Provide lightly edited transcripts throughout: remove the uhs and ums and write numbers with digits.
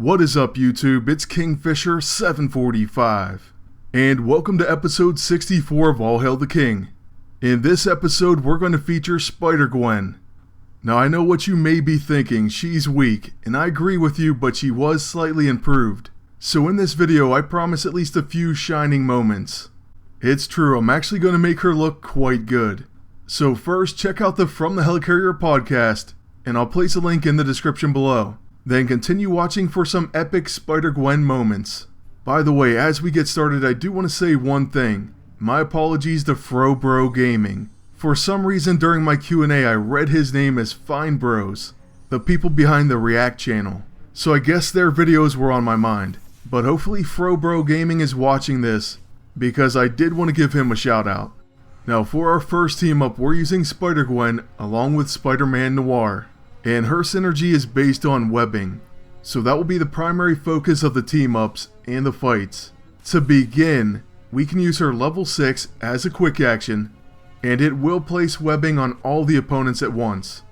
What is up, YouTube? It's Kingfisher745, and welcome to episode 64 of All Hail the King. In this episode, we're going to feature Spider-Gwen. Now, I know what you may be thinking, she's weak, and I agree with you, but she was slightly improved. So in this video, I promise at least a few shining moments. It's true, I'm actually going to make her look quite good. So first, check out the From the Helicarrier podcast, and I'll place a link in the description below. Then continue watching for some epic Spider-Gwen moments. By the way, as we get started, I do want to say one thing. My apologies to Frobro Gaming. For some reason during my Q&A I read his name as Fine Bros, the people behind the React channel. So I guess their videos were on my mind. But hopefully Frobro Gaming is watching this, because I did want to give him a shout out. Now for our first team up, we're using Spider-Gwen along with Spider-Man Noir. And her synergy is based on webbing, so that will be the primary focus of the team-ups and the fights. To begin, we can use her level 6 as a quick action, and it will place webbing on all the opponents at once.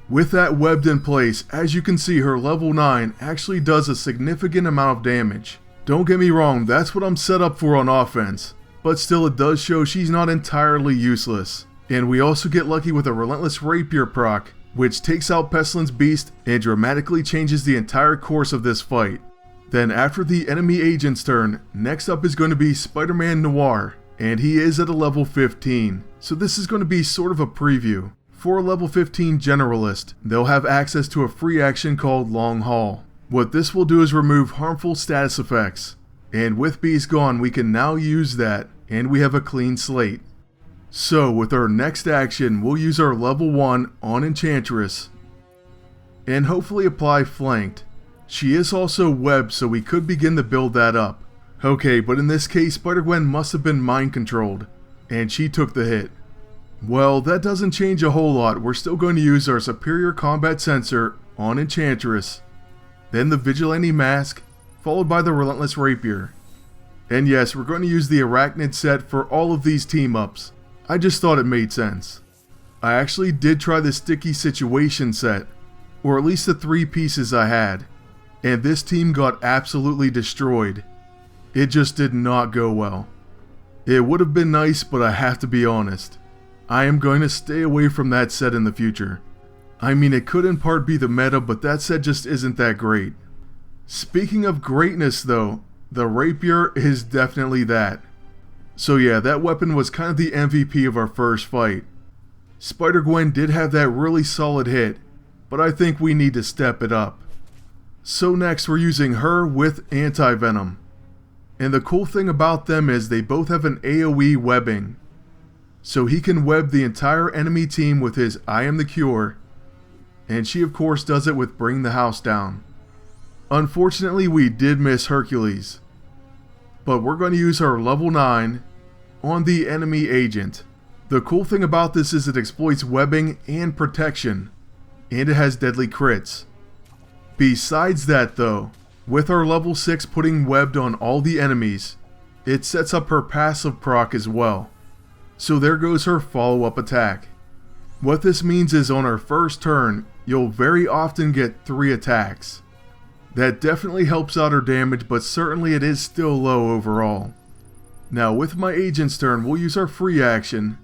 With that webbed in place, as you can see, her level 9 actually does a significant amount of damage. Don't get me wrong, that's what I'm set up for on offense, but still it does show she's not entirely useless. And we also get lucky with a Relentless Rapier proc, which takes out Pestilence Beast and dramatically changes the entire course of this fight. Then after the enemy agent's turn, next up is going to be Spider-Man Noir, and he is at a level 15, so this is going to be sort of a preview. For a level 15 generalist, they'll have access to a free action called Long Haul. What this will do is remove harmful status effects, and with Beast gone we can now use that, and we have a clean slate. So with our next action, we'll use our level 1 on Enchantress and hopefully apply Flanked. She is also webbed, so we could begin to build that up. Okay, but in this case Spider-Gwen must have been mind controlled, and she took the hit. Well, that doesn't change a whole lot. We're still going to use our Superior Combat Sensor on Enchantress, then the Vigilante Mask, followed by the Relentless Rapier. And yes, we're going to use the Arachnid set for all of these team-ups. I just thought it made sense. I actually did try the Sticky Situation set, or at least the 3 pieces I had, and this team got absolutely destroyed. It just did not go well. It would have been nice, but I have to be honest. I am going to stay away from that set in the future. I mean, it could in part be the meta, but that set just isn't that great. Speaking of greatness though, the Rapier is definitely that. So yeah, that weapon was kind of the MVP of our first fight. Spider-Gwen did have that really solid hit, but I think we need to step it up. So next we're using her with Anti-Venom. And the cool thing about them is they both have an AoE webbing. So he can web the entire enemy team with his I Am the Cure, and she of course does it with Bring the House Down. Unfortunately we did miss Hercules, but we're going to use our level 9 on the enemy agent. The cool thing about this is it exploits webbing and protection, and it has deadly crits. Besides that though, with our level 6 putting webbed on all the enemies, it sets up her passive proc as well. So there goes her follow-up attack. What this means is on our first turn, you'll very often get 3 attacks. That definitely helps out her damage, but certainly it is still low overall. Now with my agent's turn, we'll use our free action,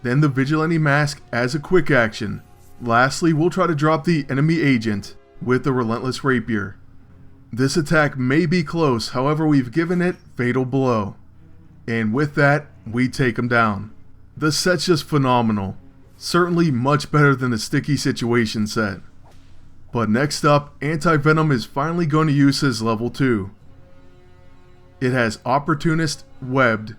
then the Vigilante Mask as a quick action. Lastly, we'll try to drop the enemy agent with the Relentless Rapier. This attack may be close, however we've given it Fatal Blow. And with that, we take him down. The set's just phenomenal. Certainly much better than the Sticky Situation set. But next up, Anti-Venom is finally going to use his level 2. It has Opportunist, Webbed,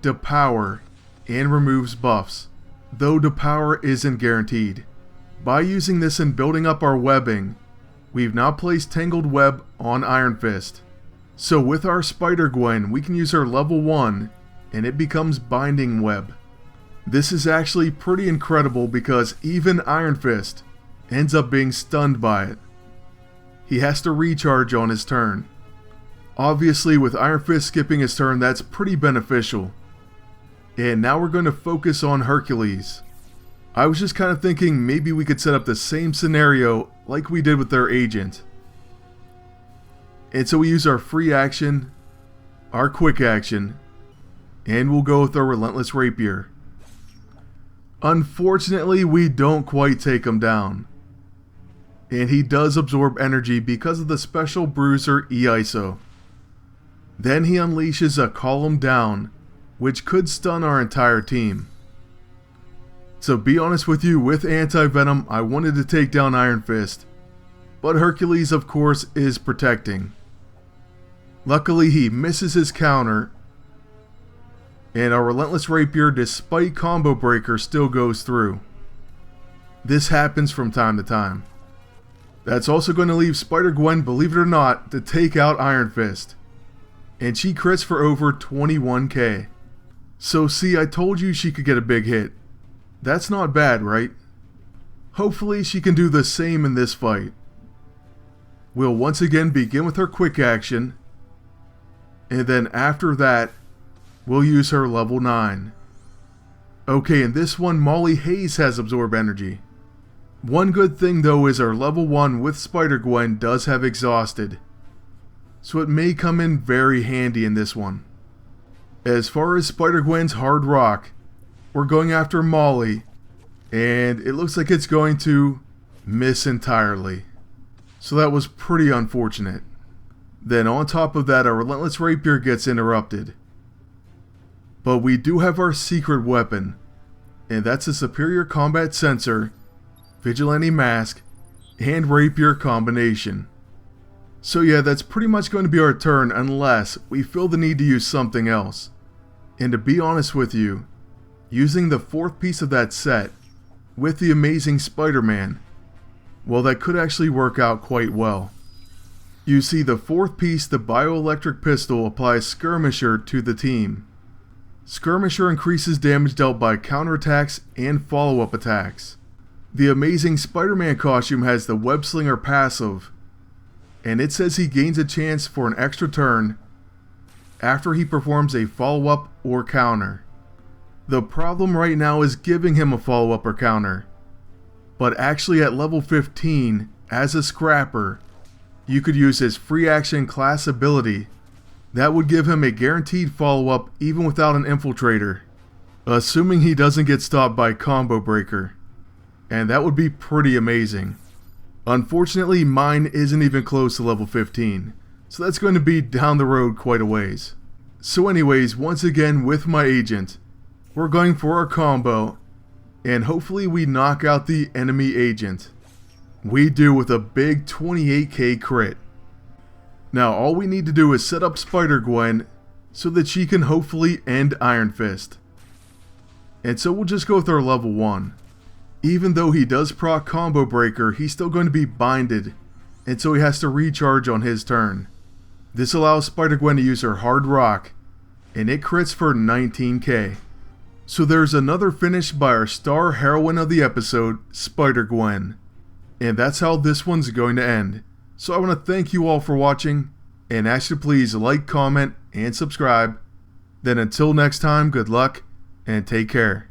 Depower, and removes buffs, though Depower isn't guaranteed. By using this and building up our webbing, we've now placed Tangled Web on Iron Fist. So with our Spider-Gwen, we can use her level 1, and it becomes Binding Web. This is actually pretty incredible because even Iron Fist ends up being stunned by it. He has to recharge on his turn. Obviously with Iron Fist skipping his turn, that's pretty beneficial. And now we're going to focus on Hercules. I was just kind of thinking maybe we could set up the same scenario like we did with their agent. And so we use our free action, our quick action, and we'll go with our Relentless Rapier. Unfortunately, we don't quite take him down. And he does absorb energy because of the special bruiser E-ISO. Then he unleashes a Call Him Down, which could stun our entire team. To be honest with you, with Anti-Venom, I wanted to take down Iron Fist, but Hercules, of course, is protecting. Luckily, he misses his counter, and our Relentless Rapier, despite Combo Breaker, still goes through. This happens from time to time. That's also going to leave Spider-Gwen, believe it or not, to take out Iron Fist. And she crits for over 21k. So see, I told you she could get a big hit. That's not bad, right? Hopefully she can do the same in this fight. We'll once again begin with her quick action. And then after that, we'll use her level 9. Okay, in this one, Molly Hayes has Absorb Energy. One good thing though is our level 1 with Spider-Gwen does have Exhausted. So it may come in very handy in this one. As far as Spider-Gwen's Hard Rock, we're going after Molly, and it looks like it's going to miss entirely. So that was pretty unfortunate. Then on top of that, our Relentless Rapier gets interrupted. But we do have our secret weapon, and that's a Superior Combat Sensor, Vigilante Mask, and Rapier combination. So yeah, that's pretty much going to be our turn unless we feel the need to use something else. And to be honest with you, using the 4th piece of that set with the Amazing Spider-Man, well, that could actually work out quite well. You see, the 4th piece, the Bioelectric Pistol, applies Skirmisher to the team. Skirmisher increases damage dealt by counterattacks and follow-up attacks. The Amazing Spider-Man costume has the Web Slinger passive, and it says he gains a chance for an extra turn after he performs a follow-up or counter. The problem right now is giving him a follow-up or counter, but actually at level 15, as a scrapper, you could use his free action class ability. That would give him a guaranteed follow-up even without an infiltrator, assuming he doesn't get stopped by Combo Breaker, and that would be pretty amazing. Unfortunately, mine isn't even close to level 15, so that's going to be down the road quite a ways. So anyways, once again with my agent, we're going for our combo, and hopefully we knock out the enemy agent. We do with a big 28k crit. Now all we need to do is set up Spider-Gwen so that she can hopefully end Iron Fist. And so we'll just go with our level 1. Even though he does proc Combo Breaker, he's still going to be binded, and so he has to recharge on his turn. This allows Spider-Gwen to use her Hard Rock, and it crits for 19k. So there's another finish by our star heroine of the episode, Spider-Gwen. And that's how this one's going to end. So I want to thank you all for watching, and ask you to please like, comment, and subscribe. Then until next time, good luck, and take care.